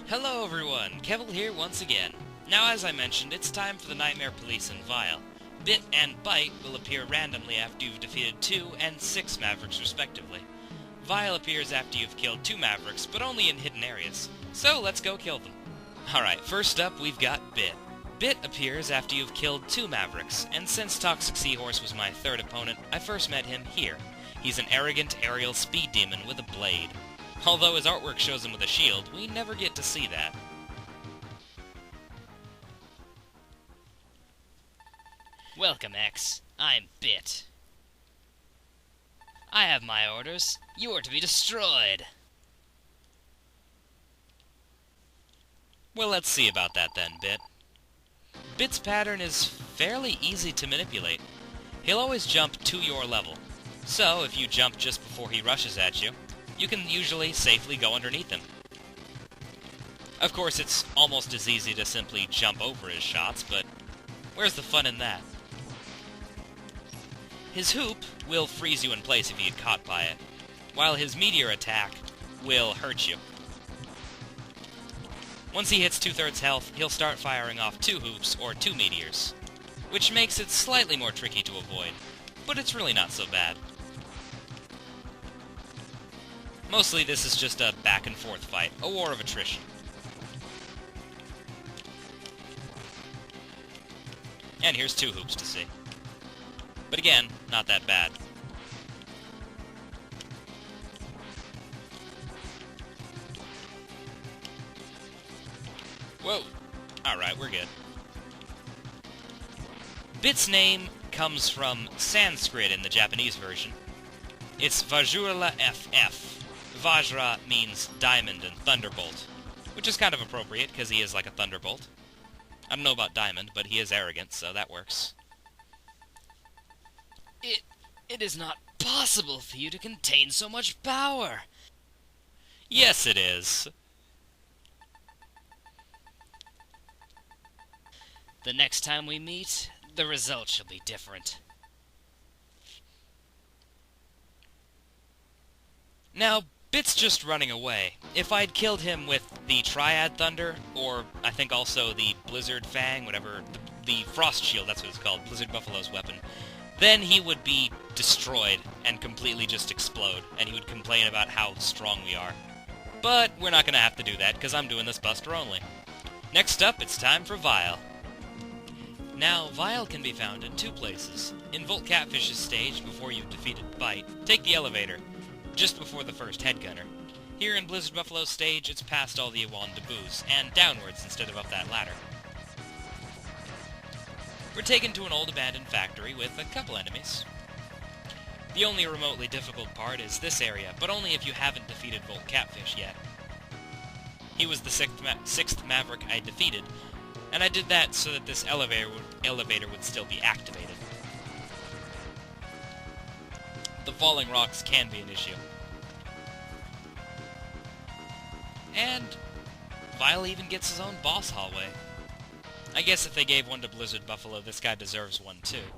Hello everyone, Kevvl here once again. Now as I mentioned, it's time for the Nightmare Police and Vile. Bit and Bite will appear randomly after you've defeated 2 and 6 Mavericks respectively. Vile appears after you've killed 2 Mavericks, but only in hidden areas. So let's go kill them. Alright, first up we've got Bit. Bit appears after you've killed 2 Mavericks, and since Toxic Seahorse was my third opponent, I first met him here. He's an arrogant aerial speed demon with a blade. Although his artwork shows him with a shield, we never get to see that. Welcome, X. I'm Bit. I have my orders. You are to be destroyed. Well, let's see about that then, Bit. Bit's pattern is fairly easy to manipulate. He'll always jump to your level. So, if you jump just before he rushes at you, you can usually safely go underneath him. Of course, it's almost as easy to simply jump over his shots, but where's the fun in that? His hoop will freeze you in place if you get caught by it, while his meteor attack will hurt you. Once he hits 2/3 health, he'll start firing off 2 hoops or 2 meteors, which makes it slightly more tricky to avoid, but it's really not so bad. Mostly this is just a back-and-forth fight, a war of attrition. And here's 2 hoops to see. But again, not that bad. Whoa! Alright, we're good. Bit's name comes from Sanskrit in the Japanese version. It's Vajrula FF. Vajra means diamond and thunderbolt, which is kind of appropriate because he is like a thunderbolt. I don't know about diamond, but he is arrogant, so that works. It is not possible for you to contain so much power. Yes, it is. The next time we meet, the result shall be different. Now, Bit's just running away. If I'd killed him with the Triad Thunder, or I think also the Blizzard Fang, whatever, the Frost Shield, that's what it's called, Blizzard Buffalo's weapon, then he would be destroyed and completely just explode, and he would complain about how strong we are. But we're not going to have to do that, because I'm doing this Buster only. Next up, it's time for Vile. Now, Vile can be found in 2 places. In Volt Catfish's stage, before you've defeated Bite, take the elevator, just before the first headgunner. Here in Blizzard Buffalo's stage, it's past all the Iwan Debuts, and downwards instead of up that ladder. We're taken to an old abandoned factory with a couple enemies. The only remotely difficult part is this area, but only if you haven't defeated Volt Catfish yet. He was the 6th Maverick I defeated, and I did that so that this elevator would still be activated. The falling rocks can be an issue. And Vile even gets his own boss hallway. I guess if they gave one to Blizzard Buffalo, this guy deserves one too.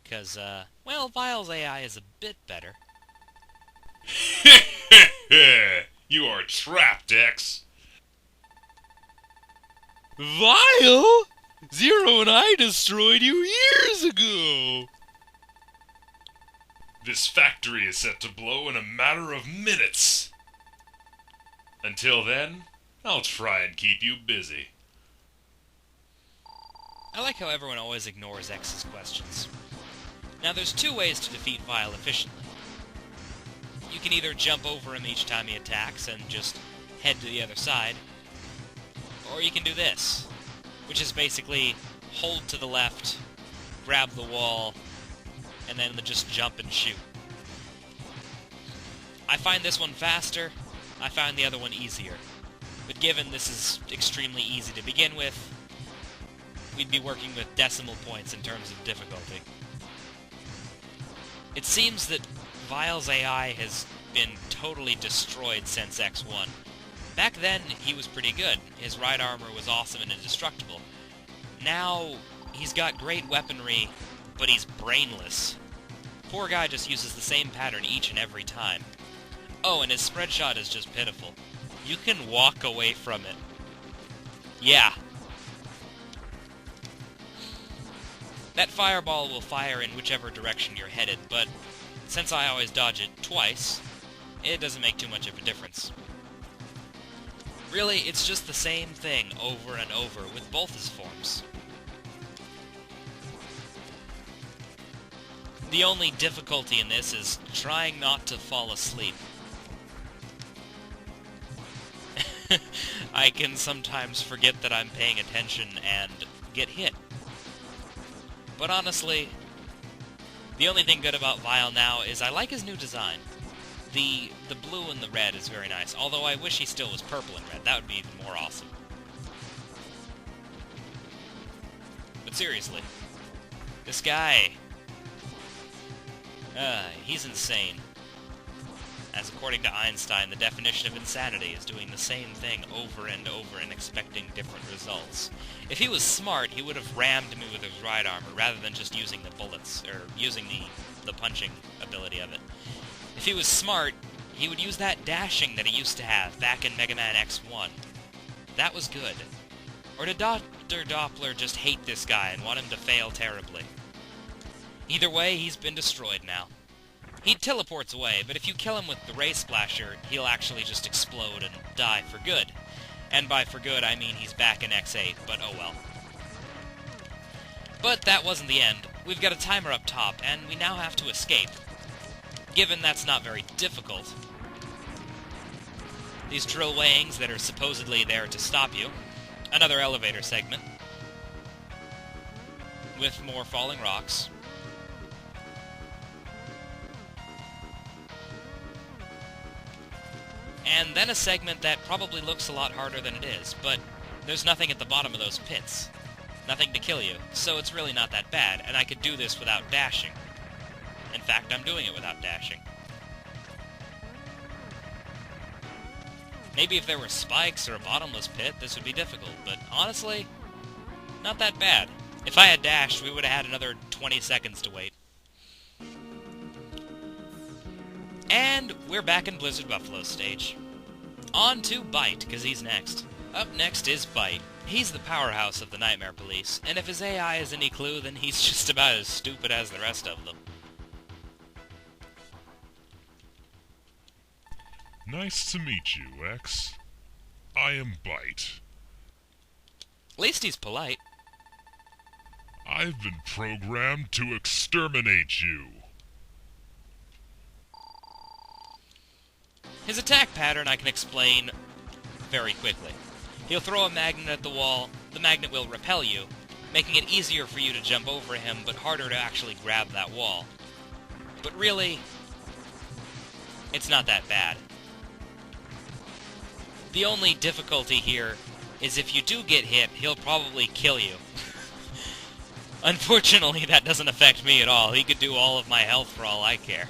Because, well, Vile's AI is a bit better. You are trapped, X. Vile? Zero and I destroyed you years ago! This factory is set to blow in a matter of minutes. Until then, I'll try and keep you busy. I like how everyone always ignores X's questions. Now there's 2 ways to defeat Vile efficiently. You can either jump over him each time he attacks and just head to the other side, or you can do this, which is basically hold to the left, grab the wall, and then just jump and shoot. I find this one faster, I find the other one easier. But given this is extremely easy to begin with, we'd be working with decimal points in terms of difficulty. It seems that Vile's AI has been totally destroyed since X1. Back then, he was pretty good. His ride armor was awesome and indestructible. Now, he's got great weaponry, but he's brainless. Poor guy just uses the same pattern each and every time. Oh, and his spreadshot is just pitiful. You can walk away from it, Yeah. That fireball will fire in whichever direction you're headed, but since I always dodge it twice, it doesn't make too much of a difference. Really, it's just the same thing over and over with both his forms. The only difficulty in this is trying not to fall asleep. I can sometimes forget that I'm paying attention and get hit. But honestly, the only thing good about Vile now is I like his new design. The blue and the red is very nice, although I wish he still was purple and red. That would be even more awesome. But seriously, this guy... he's insane. As according to Einstein, the definition of insanity is doing the same thing over and over and expecting different results. If he was smart, he would have rammed me with his ride armor rather than just using the bullets, or using the punching ability of it. If he was smart, he would use that dashing that he used to have back in Mega Man X1. That was good. Or did Dr. Doppler just hate this guy and want him to fail terribly? Either way, he's been destroyed now. He teleports away, but if you kill him with the Ray Splasher, he'll actually just explode and die for good. And by for good, I mean he's back in X8, but oh well. But that wasn't the end. We've got a timer up top, and we now have to escape. Given that's not very difficult. These drill weighings that are supposedly there to stop you. Another elevator segment. With more falling rocks. And then a segment that probably looks a lot harder than it is, but there's nothing at the bottom of those pits. Nothing to kill you, so it's really not that bad, and I could do this without dashing. In fact, I'm doing it without dashing. Maybe if there were spikes or a bottomless pit, this would be difficult, but honestly, not that bad. If I had dashed, we would have had another 20 seconds to wait. And we're back in Blizzard Buffalo's stage. On to Bite, because he's next. Up next is Bite. He's the powerhouse of the Nightmare Police, and if his AI is any clue, then he's just about as stupid as the rest of them. Nice to meet you, X. I am Bite. At least he's polite. I've been programmed to exterminate you. His attack pattern I can explain very quickly. He'll throw a magnet at the wall, the magnet will repel you, making it easier for you to jump over him, but harder to actually grab that wall. But really, it's not that bad. The only difficulty here is if you do get hit, he'll probably kill you. Unfortunately, that doesn't affect me at all. He could do all of my health for all I care.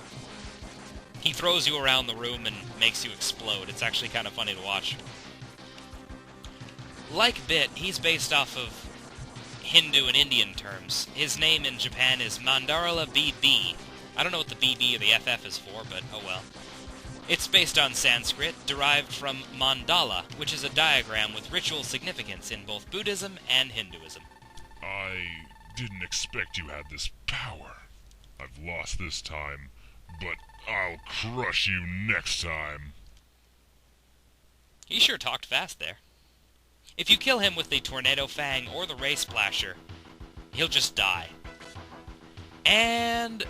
He throws you around the room and makes you explode. It's actually kind of funny to watch. Like Bit, he's based off of Hindu and Indian terms. His name in Japan is Mandarala BB. I don't know what the BB or the FF is for, but oh well. It's based on Sanskrit, derived from mandala, which is a diagram with ritual significance in both Buddhism and Hinduism. I didn't expect you had this power. I've lost this time, but I'll crush you next time. He sure talked fast there. If you kill him with the Tornado Fang or the Ray Splasher, he'll just die. And,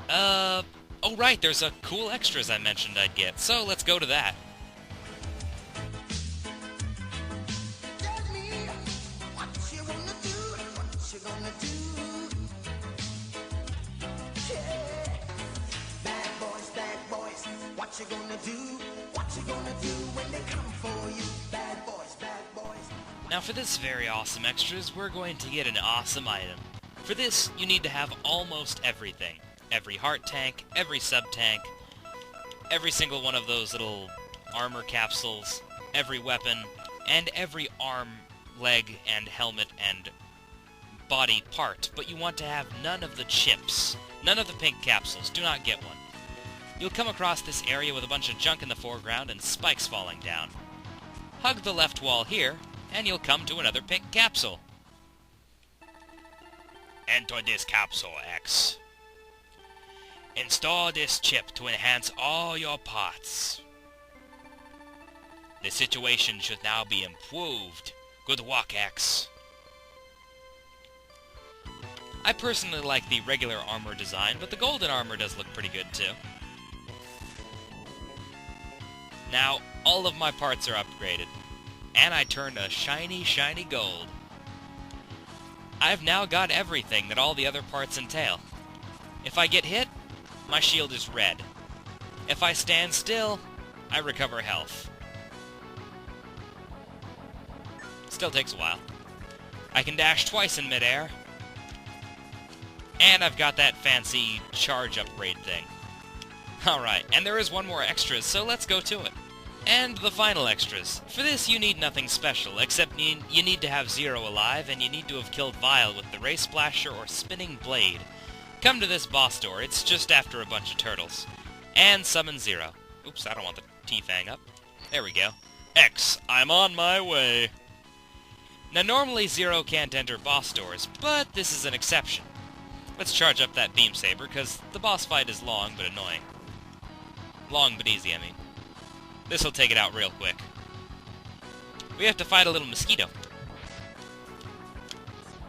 oh right, there's a cool extras I mentioned I'd get, so let's go to that. What you gonna do? What you gonna do when they come for you? Bad boys, bad boys. Now for this very awesome extras, we're going to get an awesome item. For this, you need to have almost everything. Every heart tank, every sub-tank, every single one of those little armor capsules, every weapon, and every arm, leg, and helmet, and body part. But you want to have none of the chips. None of the pink capsules. Do not get one. You'll come across this area with a bunch of junk in the foreground and spikes falling down. Hug the left wall here, and you'll come to another pink capsule. Enter this capsule, X. Install this chip to enhance all your parts. The situation should now be improved. Good work, X. I personally like the regular armor design, but the golden armor does look pretty good too. Now, all of my parts are upgraded, and I turned a shiny, shiny gold. I've now got everything that all the other parts entail. If I get hit, my shield is red. If I stand still, I recover health. Still takes a while. I can dash twice in midair. And I've got that fancy charge upgrade thing. Alright, and there is one more extras, so let's go to it. And the final extras. For this, you need nothing special, except you need to have Zero alive, and you need to have killed Vile with the Ray Splasher or Spinning Blade. Come to this boss door, it's just after a bunch of turtles. And summon Zero. Oops, I don't want the T-Fang up. There we go. X, I'm on my way. Now normally Zero can't enter boss doors, but this is an exception. Let's charge up that beam saber, because the boss fight is long but annoying. Long but easy, I mean. This'll take it out real quick. We have to fight a little mosquito.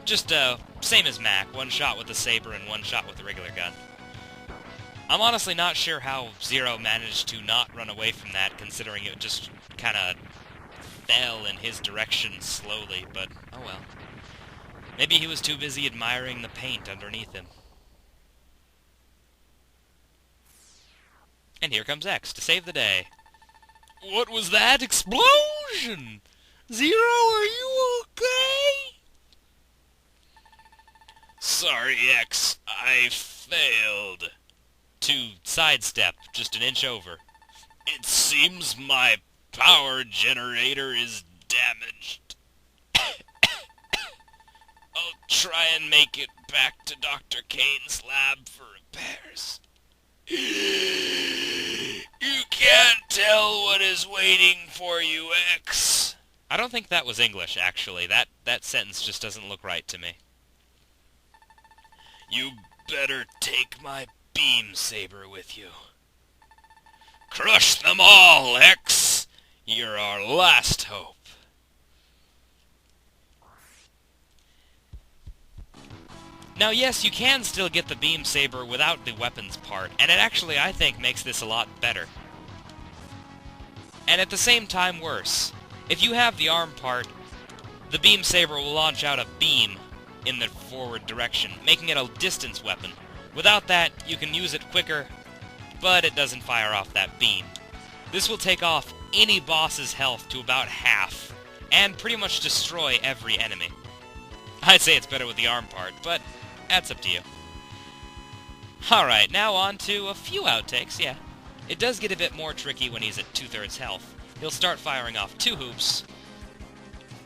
Just, same as Mac, one shot with the saber and one shot with the regular gun. I'm honestly not sure how Zero managed to not run away from that, considering it just kinda fell in his direction slowly, but oh well. Maybe he was too busy admiring the paint underneath him. And here comes X to save the day. What was that explosion? Zero, are you okay? Sorry, X. I failed. To sidestep, just an inch over. It seems my power generator is damaged. I'll try and make it back to Dr. Kane's lab for repairs. You can't tell what is waiting for you, X. I don't think that was English, actually. That sentence just doesn't look right to me. You better take my beam saber with you. Crush them all, X! You're our last hope. Now yes, you can still get the beam saber without the weapons part, and it actually, I think, makes this a lot better. And at the same time worse. If you have the arm part, the beam saber will launch out a beam in the forward direction, making it a distance weapon. Without that, you can use it quicker, but it doesn't fire off that beam. This will take off any boss's health to about half, and pretty much destroy every enemy. I'd say it's better with the arm part, but that's up to you. Alright, now on to a few outtakes, yeah. It does get a bit more tricky when he's at 2/3 health. He'll start firing off 2 hoops.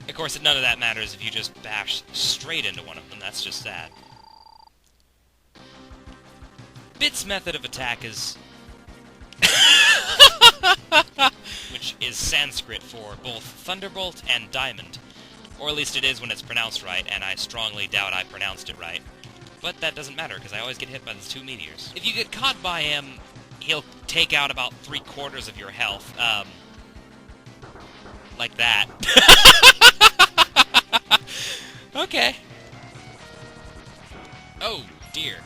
Of course, none of that matters if you just bash straight into one of them. That's just sad. Bit's method of attack is... which is Sanskrit for both Thunderbolt and Diamond. Or at least it is when it's pronounced right, and I strongly doubt I pronounced it right. But that doesn't matter, because I always get hit by those 2 meteors. If you get caught by him, he'll take out about 3/4 of your health. Like that. Okay. Oh, dear.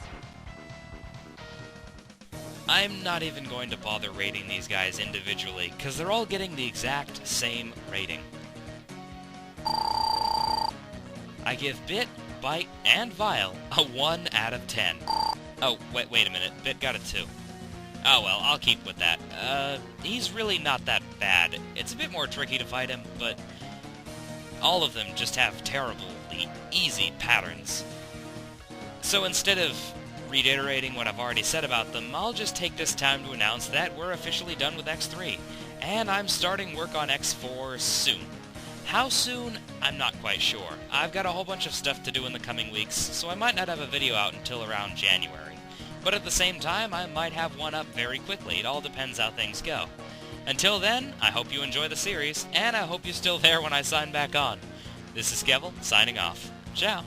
I'm not even going to bother rating these guys individually, because they're all getting the exact same rating. I give Bit, Bite, and Vile a 1 out of 10. Oh, wait a minute. Bit got a 2. Oh well, I'll keep with that. He's really not that bad. It's a bit more tricky to fight him, but all of them just have terribly easy patterns. So instead of reiterating what I've already said about them, I'll just take this time to announce that we're officially done with X3, and I'm starting work on X4 soon. How soon? I'm not quite sure. I've got a whole bunch of stuff to do in the coming weeks, so I might not have a video out until around January. But at the same time, I might have one up very quickly. It all depends how things go. Until then, I hope you enjoy the series, and I hope you're still there when I sign back on. This is Kevvl, signing off. Ciao.